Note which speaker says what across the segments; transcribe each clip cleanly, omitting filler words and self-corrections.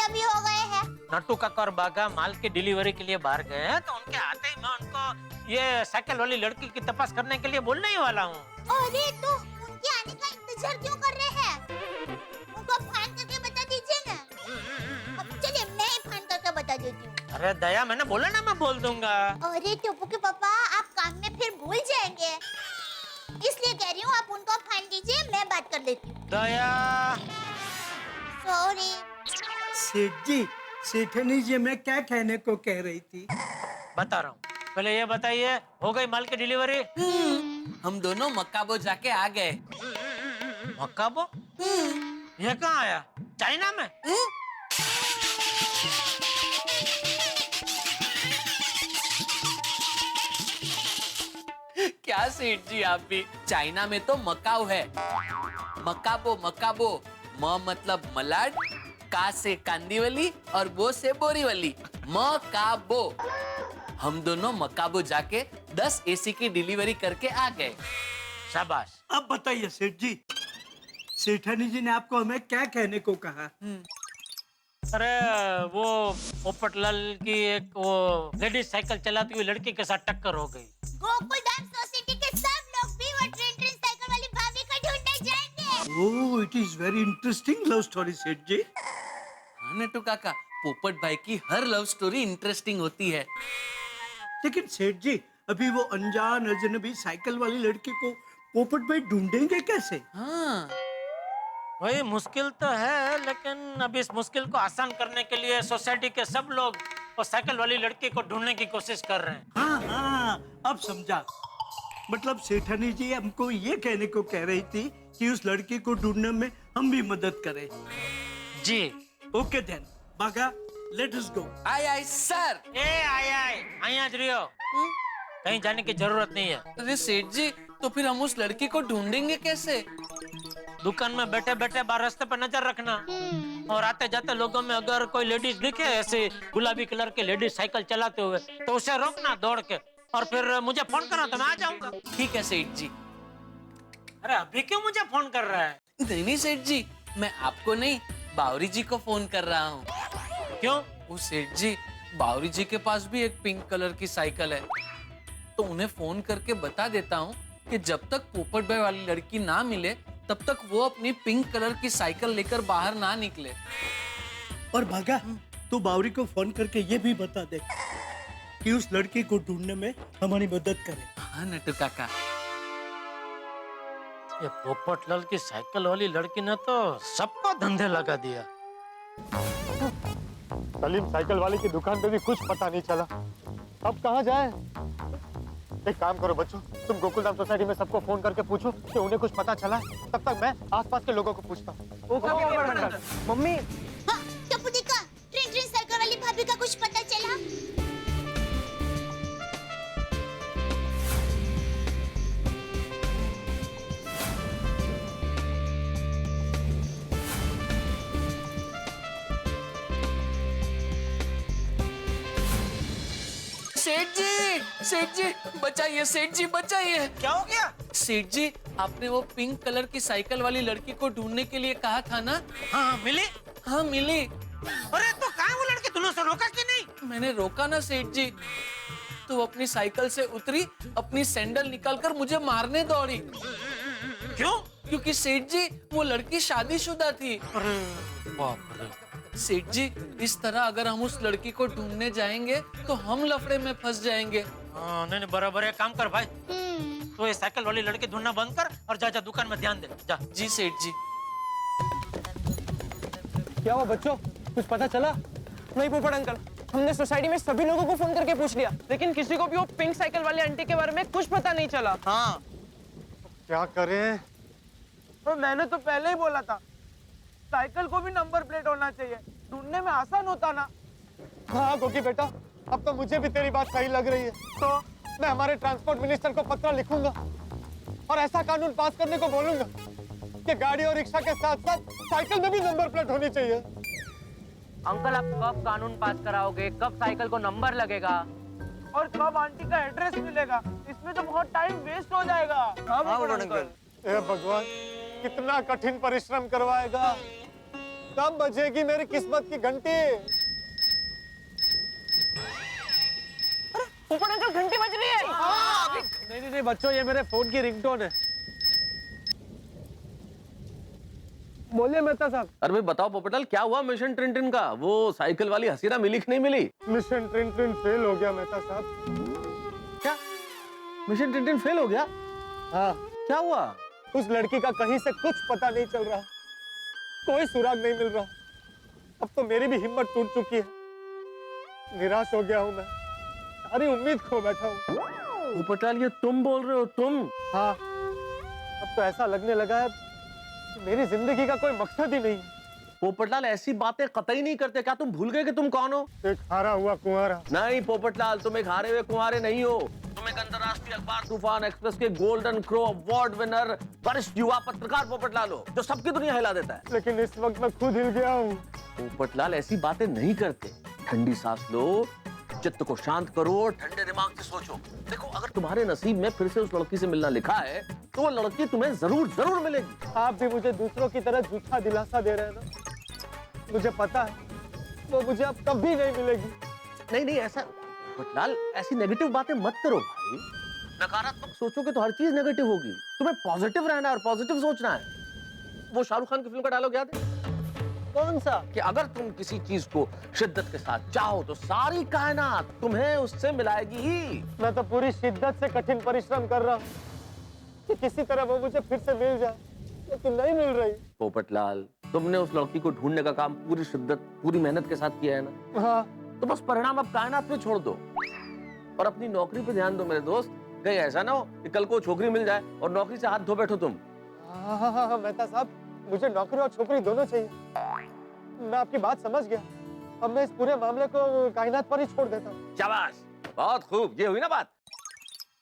Speaker 1: भी हो गए हैं।
Speaker 2: नट्टू काका और बागा माल की डिलीवरी के लिए बाहर गए हैं, तो उनके आते ही मैं उनको ये साइकिल वाली लड़की की तपास करने के लिए बोलने ही वाला हूँ।
Speaker 1: अरे तो उनके आने का इंतजार क्यों कर रहे हैं? उनको फोन करके बता दीजिए ना। अब चलिए मैं ही फोन करके बता देती हूँ।
Speaker 2: अरे दया, मैंने बोला ना मैं बोल दूंगा।
Speaker 1: अरे टप्पू के पापा, आप काम में फिर भूल जाएंगे, इसलिए कह रही हूँ आप उनको फोन कीजिए, मैं बात कर लेती हूँ।
Speaker 2: दया।
Speaker 1: सॉरी।
Speaker 3: सेठ जी, सेठनी जी मैं क्या कहने को कह रही थी?
Speaker 2: बता रहा हूँ, पहले ये बताइए, हो गई माल की डिलीवरी?
Speaker 4: हम दोनों मकाबो जाके आ गए।
Speaker 2: मकाबो? ये कहाँ आया? चाइना में?
Speaker 4: क्या सेठ जी, आप भी? चाइना में तो मकाऊ है। मकाबो मकाबो, म मतलब मलाड, का से कांदीवली और बो से बोरीवली, मकाबो। हम दोनों मकाबो जाके 10 एसी की डिलीवरी करके आ गए।
Speaker 2: शाबाश।
Speaker 3: अब बताइए सेठ जी, सेठनी जी ने आपको हमें क्या कहने को कहा?
Speaker 2: अरे वो पोपटलाल की एक वो लेडीज साइकिल चलाती हुई लड़की के साथ टक्कर हो गई।
Speaker 1: गोकुलधाम सोसाइटी के सब लोग भी वो ट्रेन साइकिल वाली भाभी को ढूंढने जाएंगे।
Speaker 3: Oh, it is very interesting love story Seth ji.
Speaker 4: हाँ नट्टू काका, पोपट भाई की हर लव स्टोरी इंटरेस्टिंग होती है।
Speaker 3: लेकिन सेठ जी, अभी वो अनजान अजनबी साइकिल वाली लड़की को पोपट भाई ढूंढेंगे कैसे?
Speaker 4: हाँ,
Speaker 2: वही मुश्किल तो है, लेकिन अभी इस मुश्किल को आसान करने के लिए सोसाइटी के सब लोग वो साइकिल वाली लड़की को ढूंढने की कोशिश कर रहे हैं।
Speaker 3: हाँ हाँ, अब समझा। मतलब सेठनी जी हमको ये कहने को कह रही थी कि उस लड़की को ढूंढने में हम भी मदद करें।
Speaker 2: जी।
Speaker 3: ओके देन, बागा, लेट अस गो।
Speaker 4: आय आय सर।
Speaker 2: आई आज रियो, कहीं जाने की जरूरत नहीं है।
Speaker 4: अरे सेठ जी, तो फिर हम उस लड़की को ढूंढेंगे कैसे?
Speaker 2: दुकान में बैठे बैठे बाहर रास्ते पर नजर रखना, और आते जाते लोगों में अगर कोई लेडीज दिखे ऐसे गुलाबी कलर के लेडीज साइकिल चलाते हुए, तो उसे रोकना दौड़ के, और फिर मुझे फोन करना तो मैं आ जाऊंगा।
Speaker 4: ठीक है सेठ जी।
Speaker 2: अरे अभी क्यों मुझे फोन कर रहा है?
Speaker 4: नहीं सेठ जी, मैं आपको नहीं, बावरी जी को फोन कर रहा हूँ।
Speaker 2: क्यों?
Speaker 4: वो सेठ जी, बावरी जी के पास भी एक पिंक कलर की साइकिल है, तो उन्हें फोन करके बता देता हूँ कि जब तक पोपट भाई वाली लड़की ना मिले तब तक वो अपनी पिंक कलर की साइकिल लेकर बाहर ना निकले।
Speaker 3: और भागा, तू बावरी को फोन करके ये भी बता दे कि उस लड़की को ढूंढने में हमारी मदद करे।
Speaker 4: हाँ नट्टू काका।
Speaker 2: ये पोपटलाल की साइकिल वाली लड़की ने तो सबको धंधे लगा दिया।
Speaker 5: सलीम साइकिल वाले की दुकान पे भी कुछ पता नहीं चला, अब कहाँ जाए? एक काम करो बच्चों, तुम गोकुलधाम सोसाइटी में सबको फोन करके पूछो कि उन्हें कुछ पता चला है, तब तक मैं आसपास के लोगों को पूछता हूँ।
Speaker 6: मम्मी,
Speaker 1: हाँ, टप्पू देखा, ट्रेन साइकिल वाली भाभी का कुछ पता चला?
Speaker 4: सेठ जी बचाइए, सेठ जी बचाइए।
Speaker 2: क्या हो गया?
Speaker 4: सेठ जी, आपने वो पिंक कलर की साइकिल वाली लड़की को ढूंढने के लिए कहा था ना?
Speaker 2: हाँ मिली।
Speaker 4: हाँ मिली।
Speaker 2: अरे तो कहाँ वो लड़की, तुमने उसे रोका कि नहीं?
Speaker 4: मैंने रोका ना सेठ जी, तो वो अपनी साइकिल से उतरी, अपनी सैंडल निकालकर मुझे मारने दौड़ी।
Speaker 2: क्यों?
Speaker 4: क्योंकि सेठ जी वो लड़की शादीशुदा थी।
Speaker 2: अरे बाप रे।
Speaker 4: सेठ जी, इस तरह अगर हम उस लड़की को ढूंढने जाएंगे तो हम लफड़े में फंस जाएंगे।
Speaker 2: हाँ नहीं बराबर है, काम कर भाई, तो ये साइकिल वाली लड़की ढूंढना बंद कर और जा दुकान में ध्यान दे जा।
Speaker 4: जी सेठ जी।
Speaker 6: क्या हुआ बच्चों, कुछ पता चला? नहीं पोपट अंकल, हमने सोसाइटी में सभी लोगों को फोन करके पूछ लिया, लेकिन किसी को भी वो पिंक साइकिल वाली आंटी के बारे में कुछ पता नहीं चला।
Speaker 5: हाँ, क्या करें?
Speaker 6: तो मैंने तो पहले ही बोला था, साइकिल को भी नंबर प्लेट होना चाहिए, ढूंढने में आसान होता ना।
Speaker 5: हाँ गोगी बेटा, अब तो मुझे भी तेरी बात सही लग रही है। तो मैं हमारे ट्रांसपोर्ट मिनिस्टर को पत्र लिखूंगा और ऐसा कानून पास करने को बोलूंगा कि गाड़ी और रिक्शा के साथ साथ साइकिल में भी नंबर प्लेट होनी चाहिए।
Speaker 7: अंकल, आप कब कानून पास कराओगे? कब साइकिल को नंबर लगेगा?
Speaker 6: और कब आंटी का एड्रेस मिलेगा? इसमें तो बहुत टाइम वेस्ट हो जाएगा। हाँ पोपट अंकल।
Speaker 5: हे भगवान, कितना कठिन परिश्रम करवाएगा। कब बजेगी मेरी किस्मत की घंटी?
Speaker 6: पोपट अंकल घंटी बज रही है।
Speaker 5: नहीं नहीं बच्चों, ये मेरे फोन की रिंगटोन है। बोलिए मेहता साहब।
Speaker 8: अरे भाई बताओ पोपटलाल, क्या हुआ मिशन टिन का? वो साइकिल वाली हसीना मिली कि नहीं मिली?
Speaker 5: मिशन ट्रिन फेल हो गया मेहता साहब।
Speaker 8: क्या मिशन टिन फेल हो गया?
Speaker 5: हाँ,
Speaker 8: क्या हुआ?
Speaker 5: उस लड़की का कहीं से कुछ पता नहीं चल रहा, कोई सुराग नहीं मिल रहा। अब तो मेरी भी हिम्मत टूट चुकी है। निराश हो गया हूँ मैं, सारी उम्मीद खो बैठा हूँ।
Speaker 8: पोपटलाल ये तुम बोल रहे हो? तुम?
Speaker 5: हाँ, अब तो ऐसा लगने लगा है कि मेरी जिंदगी का कोई मकसद ही नहीं।
Speaker 8: पोपटलाल ऐसी बातें कतई नहीं करते। क्या तुम भूल गए कि तुम कौन हो?
Speaker 5: एक हारा हुआ कुंवारा।
Speaker 8: नहीं पोपटलाल, तुम एक हारे हुए कुंवारे नहीं हो। तुम एक अंतर्राष्ट्रीय अखबार तूफान एक्सप्रेस के गोल्डन क्रो अवार्ड विनर वरिष्ठ युवा पत्रकार पोपटलाल हो, जो सबकी दुनिया हिला देता है।
Speaker 5: लेकिन इस वक्त मैं खुद हिल गया हूँ।
Speaker 8: पोपटलाल ऐसी बातें नहीं करते। ठंडी सांस लो, चित्त को शांत करो और ठंडे दिमाग से सोचो। देखो, अगर तुम्हारे नसीब में फिर से उस लड़की से मिलना लिखा है तो वो लड़की तुम्हें जरूर मिलेगी।
Speaker 5: आप भी मुझे दूसरों की तरह झूठा दिलासा दे रहे हैं ना। मुझे पता है वो मुझे अब कभी नहीं मिलेगी।
Speaker 8: नहीं ऐसा पोपटलाल, ऐसी नेगेटिव बातें मत करो भाई। नकारात्मक सोचोगे तो हर चीज नेगेटिव होगी। तुम्हें पॉजिटिव रहना है और पॉजिटिव सोचना है। वो शाहरुख खान की फिल्म का डायलॉग याद है?
Speaker 5: कौन सा?
Speaker 8: कि अगर तुम किसी चीज को शिद्दत के साथ चाहो तो सारी कायनात तुम्हें उससे मिलाएगी ही।
Speaker 5: मैं तो पूरी शिद्दत से कठिन परिश्रम कर रहा हूँ कि किसी तरह वो मुझे फिर से मिल जाए, लेकिन नहीं मिल रही।
Speaker 8: पोपटलाल, तुमने उस लड़की को ढूंढने का काम पूरी शिद्दत, पूरी मेहनत के साथ किया है ना?
Speaker 5: हाँ,
Speaker 8: तो बस परिणाम अब कायनात पे छोड़ दो और अपनी नौकरी पे ध्यान दो मेरे दोस्त। कहीं ऐसा ना हो कि कल को छोकरी मिल जाए और नौकरी से हाथ धो बैठो तुम।
Speaker 5: हाँ, मेहता साहब, मुझे नौकरी और छोकरी दोनों चाहिए। मैं आपकी बात समझ गया। अब मैं इस पूरे मामले को कायनात पर ही छोड़ देता हूँ।
Speaker 8: शाबाश, बहुत खूब, ये हुई ना बात।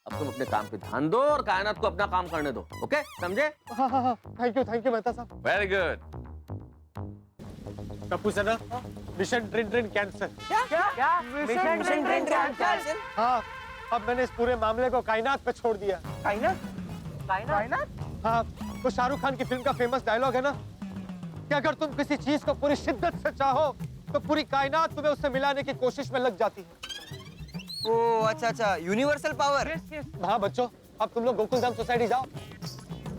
Speaker 8: अब तुम अपने काम पे ध्यान दो और कायनात को अपना काम करने दो। ओके, समझे?
Speaker 5: हाँ, थैंक यू मेहता साहब।
Speaker 8: Very good.
Speaker 5: Tappu Sana, mission ट्रिन कैंसर।
Speaker 6: क्या मिशन टिन कैंसिल?
Speaker 5: हाँ, अब मैंने इस पूरे मामले को कायनात पे छोड़ दिया।
Speaker 6: कायनात?
Speaker 5: हाँ, वो शाहरुख खान की फिल्म का फेमस डायलॉग है ना कि अगर तुम किसी चीज को पूरी शिद्दत से चाहो तो पूरी कायनात तुम्हें उससे मिलाने की कोशिश में लग जाती है।
Speaker 9: ओह अच्छा, यूनिवर्सल पावर।
Speaker 5: हाँ बच्चों, अब तुम लोग गोकुलधाम सोसाइटी जाओ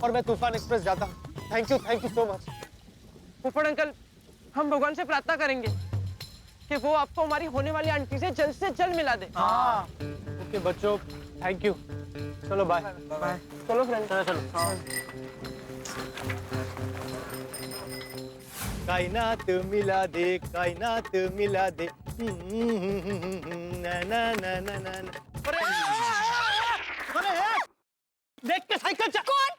Speaker 5: और मैं तूफान एक्सप्रेस जाता हूँ। Thank you so much.
Speaker 6: पोपट अंकल, हम भगवान से प्रार्थना करेंगे कि वो आपको हमारी होने वाली आंटी से जल्द मिला दे।
Speaker 5: हाँ, ओके बच्चों, थैंक यू। चलो बाय।
Speaker 6: चलो फ्रेंड,
Speaker 2: चलो
Speaker 5: कायनात मिला दे, कायनात मिला दे। ना ना ना ना ना ना। अरे देख के साइकिल चल। कौन?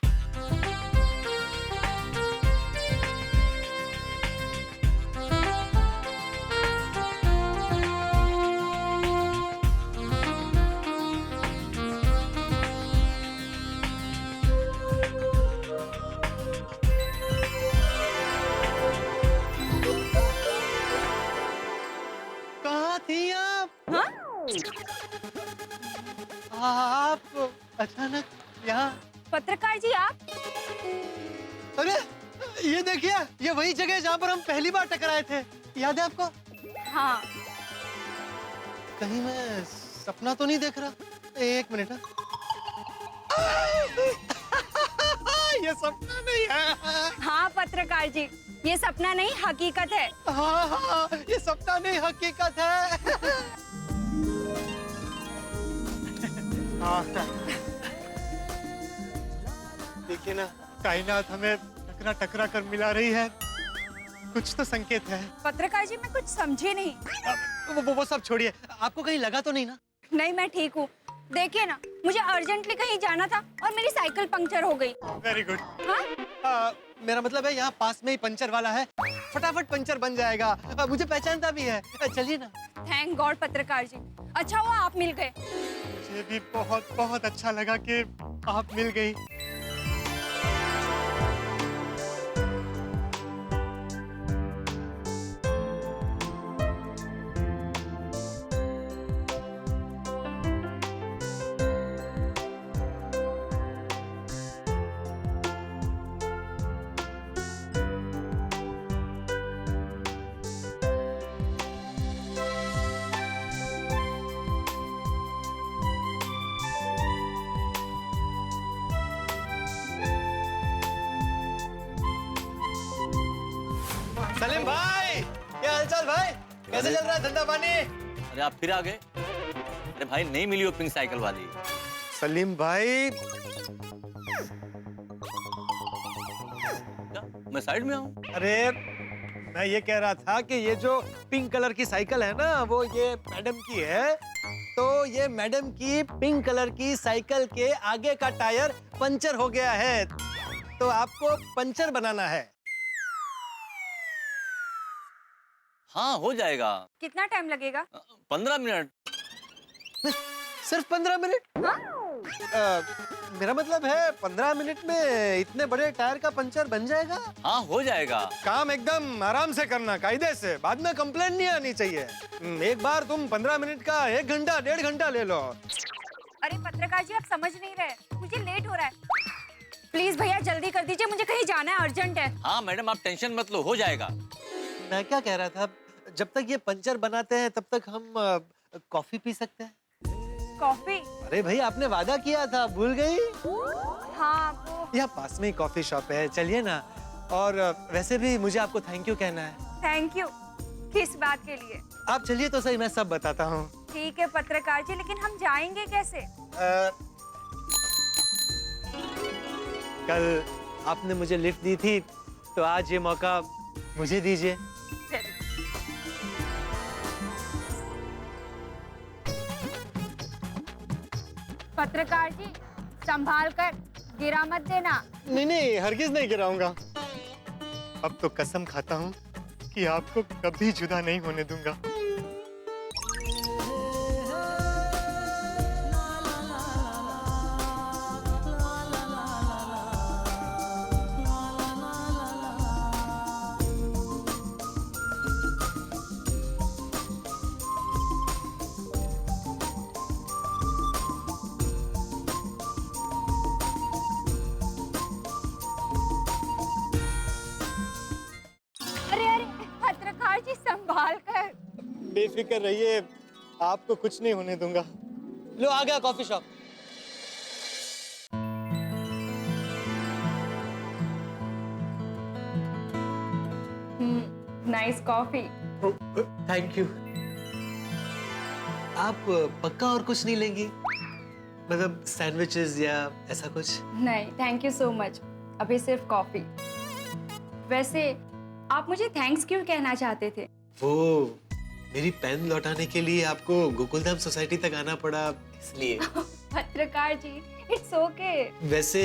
Speaker 5: कहाँ थी आप? आप अचानक यहाँ?
Speaker 1: पत्रकार जी आप?
Speaker 5: अरे ये देखिए, ये वही जगह है जहाँ पर हम पहली बार टकराए थे। याद है आपको?
Speaker 1: हाँ।
Speaker 5: कहीं मैं सपना तो नहीं देख रहा? एक मिनट। ये सपना नहीं है।
Speaker 1: हाँ पत्रकार जी, ये सपना नहीं हकीकत है।
Speaker 5: हाँ, ये सपना नहीं हकीकत है। देखिए ना, कायनात हमें टकरा कर मिला रही है। कुछ तो संकेत है।
Speaker 1: पत्रकार जी मैं कुछ समझी नहीं।
Speaker 5: वो सब छोड़िए, आपको कहीं लगा तो नहीं ना?
Speaker 1: नहीं मैं ठीक हूँ। देखिए ना, मुझे अर्जेंटली कहीं जाना था और मेरी साइकिल पंक्चर हो गई।
Speaker 5: Very good.
Speaker 1: हाँ?
Speaker 5: मेरा मतलब है यहाँ पास में ही पंचर वाला है, फटाफट पंचर बन जाएगा। मुझे पहचानता भी है। चलिए ना।
Speaker 1: थैंक गॉड पत्रकार जी, अच्छा हुआ आप मिल गए।
Speaker 5: मुझे भी बहुत बहुत अच्छा लगा कि आप मिल गई। कैसे चल रहा है धंधा पानी?
Speaker 8: अरे आप फिर आ गए? अरे भाई नहीं मिली वो पिंक साइकिल वाली।
Speaker 5: सलीम भाई,
Speaker 8: क्या मैं साइड में आऊँ?
Speaker 5: अरे मैं ये कह रहा था कि ये जो पिंक कलर की साइकिल है ना, वो ये मैडम की है। तो ये मैडम की पिंक कलर की साइकिल के आगे का टायर पंचर हो गया है, तो आपको पंचर बनाना है।
Speaker 8: हाँ हो जाएगा।
Speaker 10: कितना टाइम लगेगा?
Speaker 8: 15 मिनट।
Speaker 5: सिर्फ 15 मिनट? मेरा मतलब है 15 मिनट में इतने बड़े टायर का पंचर बन जाएगा?
Speaker 8: हाँ हो जाएगा।
Speaker 5: काम एकदम आराम से करना, कायदे से, बाद में कंप्लेंट नहीं आनी चाहिए। एक बार तुम 15 मिनट का 1 घंटा 1.5 घंटा ले लो।
Speaker 10: अरे पत्रकार जी, आप समझ नहीं रहे, मुझे लेट हो रहा है। प्लीज भैया जल्दी कर दीजिए, मुझे कहीं जाना है, अर्जेंट है।
Speaker 8: हाँ मैडम आप टेंशन मत लो, हो जाएगा।
Speaker 5: मैं क्या कह रहा था, जब तक ये पंचर बनाते हैं तब तक हम कॉफी पी सकते हैं?
Speaker 10: कॉफी?
Speaker 5: अरे भाई आपने वादा किया था, भूल गई?
Speaker 10: हाँ वो
Speaker 5: यहाँ पास में ही कॉफी शॉप है, चलिए ना। और वैसे भी मुझे आपको थैंक यू कहना है।
Speaker 10: थैंक यू किस बात के लिए?
Speaker 5: आप चलिए तो सही, मैं सब बताता हूँ।
Speaker 10: ठीक है पत्रकार जी, लेकिन हम जाएंगे कैसे?
Speaker 5: कल आपने मुझे लिफ्ट दी थी, तो आज ये मौका मुझे दीजिए।
Speaker 10: पत्रकार जी संभाल कर, गिरा मत देना।
Speaker 5: नहीं नहीं, हरगिज नहीं गिराऊंगा। अब तो कसम खाता हूँ कि आपको कभी जुदा नहीं होने दूंगा।
Speaker 10: अरे अरे पत्रकार जी संभाल कर।
Speaker 5: बेफिक्र रहिए, आपको कुछ नहीं होने दूंगा। लो आ गया coffee shop.
Speaker 10: Nice coffee.
Speaker 5: Thank you. आप पक्का और कुछ नहीं लेंगी? मतलब सैंडविचेस या ऐसा कुछ?
Speaker 10: नहीं थैंक यू सो मच, अभी सिर्फ कॉफी। वैसे आप मुझे थैंक्स क्यों कहना चाहते थे?
Speaker 5: वो मेरी पेन लौटाने के लिए आपको गोकुलधाम सोसाइटी तक आना पड़ा, इसलिए।
Speaker 10: पत्रकार जी इट्स ओके।
Speaker 5: वैसे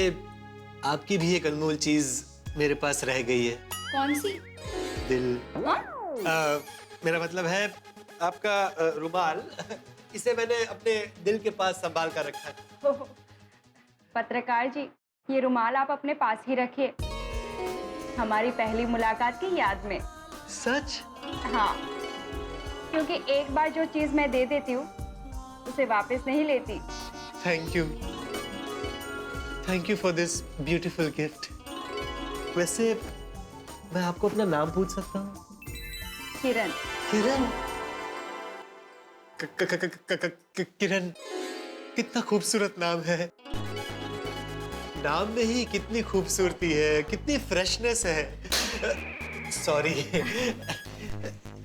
Speaker 5: आपकी भी एक अनमोल चीज मेरे पास रह गई है।
Speaker 10: कौन सी?
Speaker 5: दिल। मेरा मतलब है आपका रुमाल। इसे मैंने अपने दिल के पास संभाल कर रखा है।
Speaker 10: पत्रकार जी ये रुमाल आप अपने पास ही रखिए, हमारी पहली मुलाकात की याद में।
Speaker 5: सच?
Speaker 10: हाँ, क्योंकि एक बार जो चीज मैं दे देती हूँ उसे वापस नहीं लेती।
Speaker 5: Thank you. Thank you for this beautiful gift. वैसे मैं आपको अपना नाम पूछ सकता हूँ?
Speaker 10: किरण।
Speaker 5: किरण? किरण कितना खूबसूरत नाम है। नाम में ही कितनी खूबसूरती है, कितनी फ्रेशनेस है। सॉरी,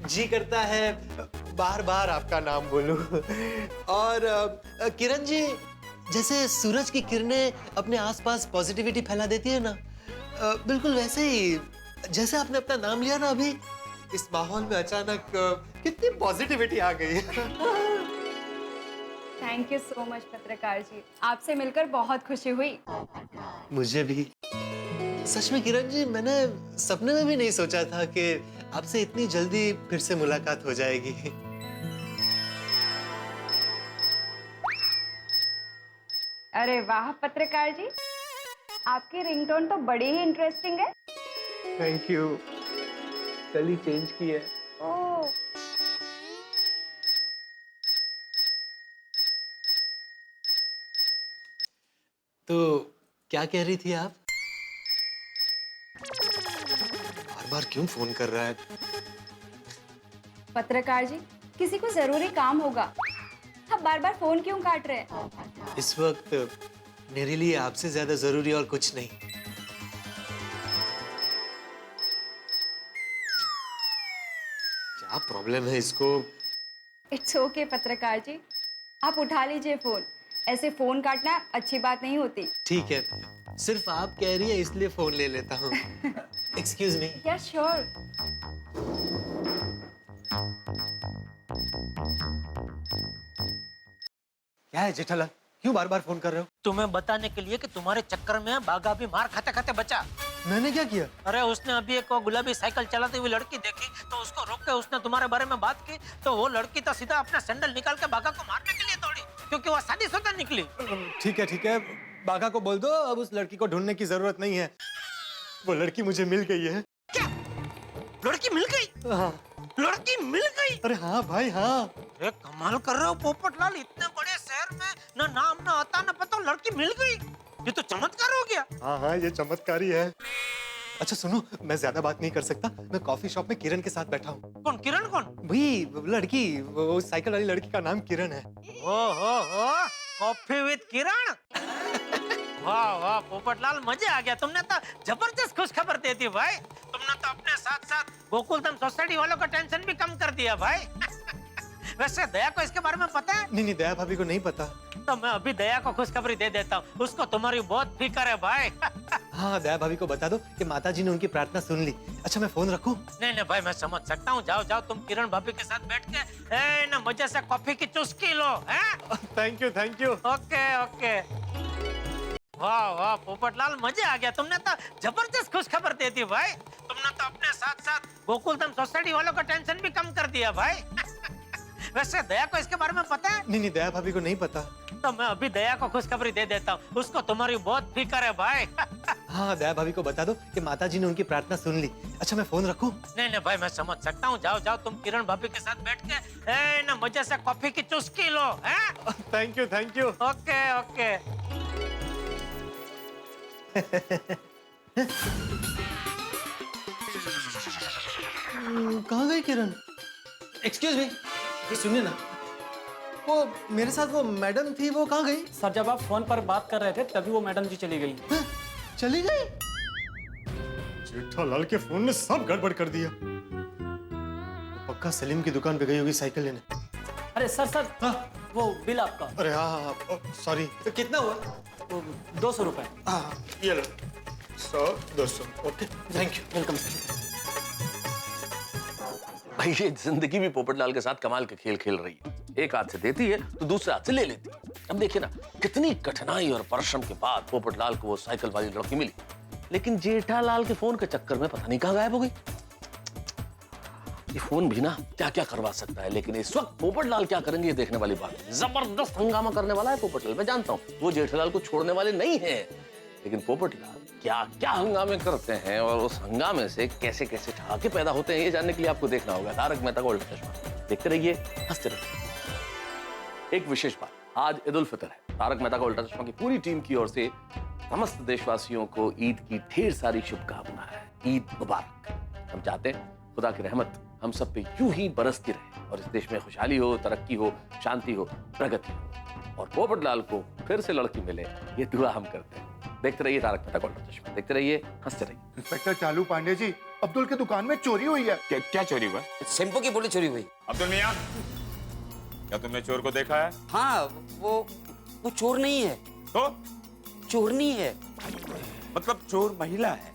Speaker 5: जी करता है बार बार आपका नाम बोलूं। और किरण जी, जैसे सूरज की किरणें अपने आसपास पॉजिटिविटी फैला देती है ना, बिल्कुल वैसे ही जैसे आपने अपना नाम लिया ना, अभी इस माहौल में अचानक कितनी पॉजिटिविटी आ गई है।
Speaker 10: थैंक यू सो मच पत्रकार जी, आपसे मिलकर बहुत खुशी हुई।
Speaker 5: मुझे भी। सच में किरण जी, मैंने सपने में भी नहीं सोचा था कि आपसे इतनी जल्दी फिर से मुलाकात हो जाएगी।
Speaker 10: अरे वाह पत्रकार जी, आपकी रिंगटोन तो बड़ी ही इंटरेस्टिंग है।
Speaker 5: Thank you. कल ही चेंज की है।
Speaker 10: ओह,
Speaker 5: तो क्या कह रही थी आप? बार बार क्यों फोन कर रहा है?
Speaker 10: पत्रकार जी किसी को जरूरी काम होगा, आप बार बार फोन क्यों काट रहे हैं?
Speaker 5: इस वक्त मेरे लिए आपसे ज्यादा जरूरी और कुछ नहीं। क्या प्रॉब्लम है इसको?
Speaker 10: इट्स ओके पत्रकार जी, आप उठा लीजिए फोन। ऐसे फोन काटना अच्छी बात नहीं होती।
Speaker 5: ठीक है, सिर्फ आप कह रही है इसलिए फोन ले लेता हूँ। Excuse me.
Speaker 10: या श्योर।
Speaker 5: क्या है जेठालाल, क्यों बार बार फोन कर रहे हो?
Speaker 2: तुम्हें बताने के लिए कि तुम्हारे चक्कर में बाघा भी मार खाते खाते बचा।
Speaker 5: मैंने क्या किया?
Speaker 2: अरे उसने अभी एक वो गुलाबी साइकिल चलाती हुई लड़की देखी, तो उसको रोक के उसने तुम्हारे बारे में बात की, तो वो लड़की तो सीधा अपना सैंडल निकाल के बाघा को मारने के लिए दौड़ी, क्योंकि वो शादीशुदा निकली।
Speaker 5: ठीक है, बाघा को बोल दो अब उस लड़की को ढूंढने की जरूरत नहीं है। वो लड़की मुझे मिल गई है।
Speaker 2: क्या? लड़की मिल गई?
Speaker 5: हाँ।
Speaker 2: लड़की मिल गई?
Speaker 5: अरे हाँ भाई हाँ।
Speaker 2: अरे कमाल कर रहे हो पोपटलाल, इतने बड़े शहर में ना नाम ना आता ना पता, लड़की मिल गई। ये तो चमत्कार हो गया।
Speaker 5: हाँ, ये चमत्कारी है। अच्छा सुनो, मैं ज्यादा बात नहीं कर सकता। मैं कॉफी शॉप में किरण के साथ बैठा हूँ।
Speaker 2: कौन? किरण कौन?
Speaker 5: वही लड़की, वो साइकिल वाली लड़की का नाम किरण है।
Speaker 2: ओ कॉफी विद किरण। वाह वाह पोपटलाल, मजे आ गया। तुमने तो जबरदस्त खुश खबर दे दी भाई। तुमने तो अपने साथ साथ गोकुलधाम सोसाइटी वालों का टेंशन भी कम कर दिया भाई। वैसे दया को इसके बारे में पता है?
Speaker 5: नहीं, दया भाभी को नहीं पता।
Speaker 2: तो मैं अभी दया को खुशखबरी दे देता हूँ, उसको तुम्हारी बहुत फिक्र है भाई।
Speaker 5: हाँ, दया भाभी को बता दो कि माताजी ने उनकी प्रार्थना सुन ली। अच्छा मैं फोन रखूं?
Speaker 2: नहीं भाई, मैं समझ सकता हूँ। जाओ तुम किरण भाभी के साथ बैठ के ना मजे से कॉफी की चुस्की लो।
Speaker 5: Thank you.
Speaker 2: ओके। वाह पोपटलाल, मजे आ गया। तुमने तो जबरदस्त खुशखबर दे दी भाई। तुमने तो अपने साथ साथ गोकुलधाम सोसाइटी वालों का टेंशन भी कम कर दिया भाई। वैसे दया को इसके बारे में पता है?
Speaker 5: नहीं, दया भाभी को नहीं पता।
Speaker 2: तो मैं अभी दया को खुशखबरी दे देता हूँ, उसको तुम्हारी बहुत फिक्र है भाई।
Speaker 5: हाँ, दया भाभी को बता दो कि माताजी ने उनकी प्रार्थना सुन ली। अच्छा मैं फोन रखूं?
Speaker 2: नहीं भाई, मैं समझ सकता हूँ। जाओ तुम किरण भाभी के साथ बैठ के ना मजे से कॉफी की चुस्की लो।
Speaker 5: Thank you.
Speaker 2: ओके।
Speaker 5: कहाँ गई किरण? एक्सक्यूज मी, ये सुनिए ना, वो मेरे साथ वो मैडम थी, वो कहाँ गई?
Speaker 7: सर जब आप फोन पर बात कर रहे थे तभी वो मैडम जी चली गई।
Speaker 5: चली गई? जेठालाल के फोन ने सब गड़बड़ कर दिया। पक्का सलीम की दुकान पे गई होगी साइकिल लेने।
Speaker 7: अरे सर वो बिल आपका।
Speaker 5: अरे हाँ, सॉरी। तो कितना हुआ?
Speaker 7: 200 रुपए।
Speaker 5: हाँ, ये लो। 100, 200। Okay, thank you.
Speaker 7: वेलकम।
Speaker 8: भाई ये जिंदगी भी पोपटलाल के साथ कमाल के खेल खेल रही है। एक हाथ से देती है तो दूसरे हाथ से ले लेती है। अब देखिए ना, कितनी कठिनाई और परिश्रम के बाद पोपटलाल को वो साइकिल वाली लड़की मिली, लेकिन जेठालाल के फोन के चक्कर में पता नहीं कहाँ गायब हो गई। ये फोन भी ना क्या क्या करवा सकता है, लेकिन इस वक्त पोपटलाल क्या करेंगे ये देखने वाली बात है। जबरदस्त हंगामा करने वाला है पोपटलाल, मैं जानता हूँ वो जेठालाल को छोड़ने वाले नहीं है, लेकिन पोपटलाल क्या क्या हंगामे करते हैं और उस हंगामे से कैसे कैसे ठहाके पैदा होते हैं, ये जानने के लिए आपको देखना होगा तारक मेहता का उल्टा चश्मा। देखते रहिए, हंसते रहिए। एक विशेष बात, आज ईद उल फितर है। तारक मेहता का उल्टा चश्मा की पूरी टीम की ओर से समस्त देशवासियों को ईद की ढेर सारी शुभकामनाएं। ईद मुबारक। हम चाहते हैं खुदा की रहमत हम सब पे यूं ही बरसती रहे और इस देश में खुशहाली हो, तरक्की हो, शांति हो, प्रगति हो और पोपटलाल को फिर से लड़की मिले, ये दुआ हम करते हैं। देखते रहिए तारक मेहता का उल्टा चश्मा, देखते रहिए, हंसते रहिए।
Speaker 11: इंस्पेक्टर चालू पांडे जी, अब्दुल की दुकान में चोरी हुई है।
Speaker 12: क्या चोरी हुआ?
Speaker 9: शैम्पू की बोतल चोरी हुई।
Speaker 12: अब्दुल मियां, क्या तुमने चोर को देखा है?
Speaker 9: हाँ, वो चोर नहीं है।
Speaker 12: तो
Speaker 9: चोरनी है।
Speaker 12: मतलब चोर महिला है?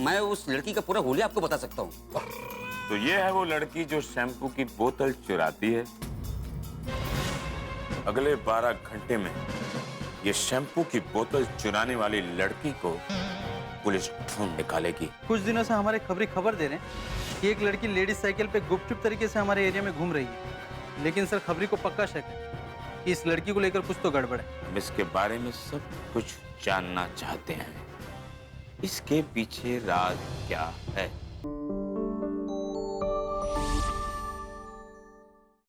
Speaker 9: मैं उस लड़की का पूरा हुलिया आपको बता सकता हूँ।
Speaker 12: तो ये है वो लड़की जो शैम्पू की बोतल चुराती है। अगले 12 घंटे में ये शैम्पू की बोतल चुराने वाली लड़की को पुलिस ढूंढ निकालेगी।
Speaker 13: कुछ दिनों से हमारे खबर दे रहे हैं कि एक लड़की लेडीज साइकिल पे गुपचुप तरीके से हमारे एरिया में घूम रही है, लेकिन सर खबरी को पक्का शक है कि इस लड़की को लेकर कुछ तो गड़बड़ है।
Speaker 12: हम इसके बारे में सब कुछ जानना चाहते हैं। इसके पीछे राज क्या है?